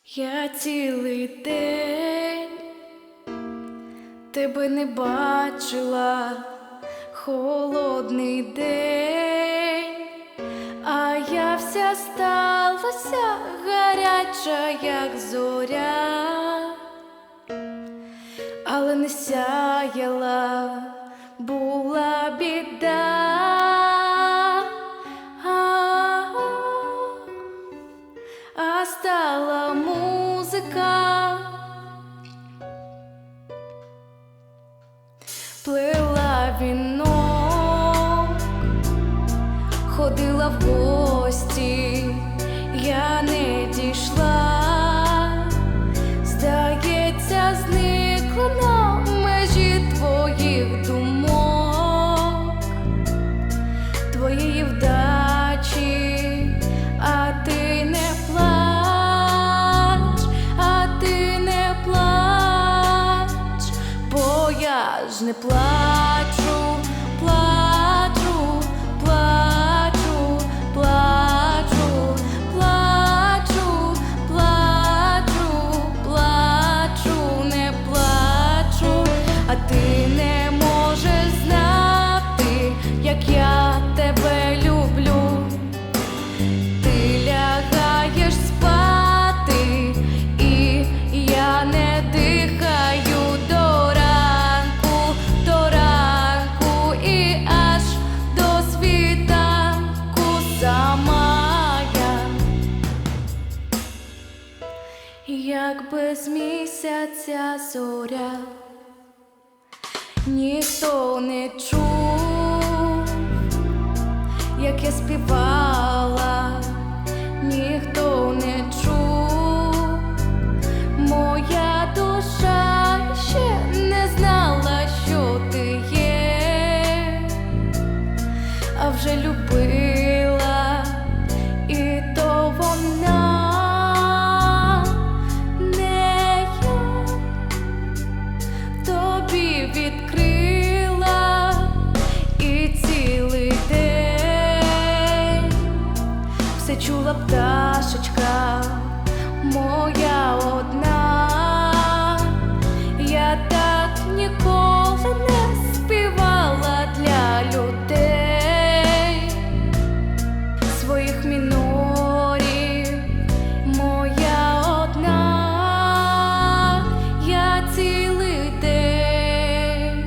Я цілий день тебе не бачила, холодний день, а я вся сталася гаряча, як зоря, але не сяяла, була біда. А стала музика, плела вінок, ходила в гості, я не дійшла, здається, зникла на межі твоїх думок, твоєї вдачі, а ти не плач, бо я ж не плачу, плачу, плачу, плачу, плачу, плачу, плачу, не плачу, а ти не можеш знати, як я тебе люблю. Ти лягаєш спати, і я не дихаю до ранку, і аж до світанку сама я, як без місяця зоря, ніхто не чув, як я співала, ніхто не чув, моя душа ще не знала, що ти є, а вже любила, і то вона, не я, тобі відкрила, і цілий день все чула пташечка моя одна, я так ніколи не співала для людей своїх мінорів, моя одна, я цілий день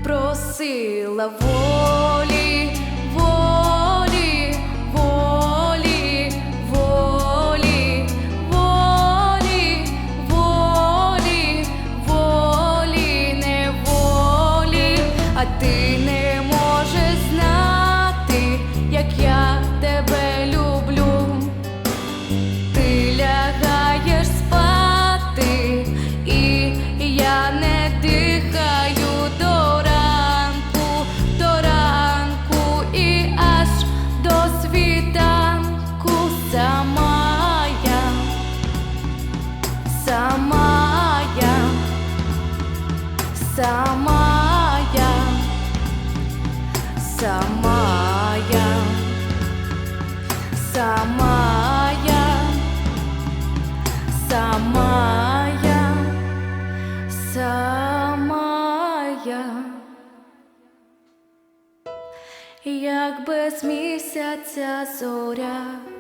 просила волі, волі, волі, волі, волі, волі, волі, неволі, а ти не можеш знати, як я тебе люблю. Ти лягаєш спати, і я не дихаю до ранку, і аж до світанку сама я, сама я, сама я, сама я, сама я, сама я, сама я, як без місяця зоря.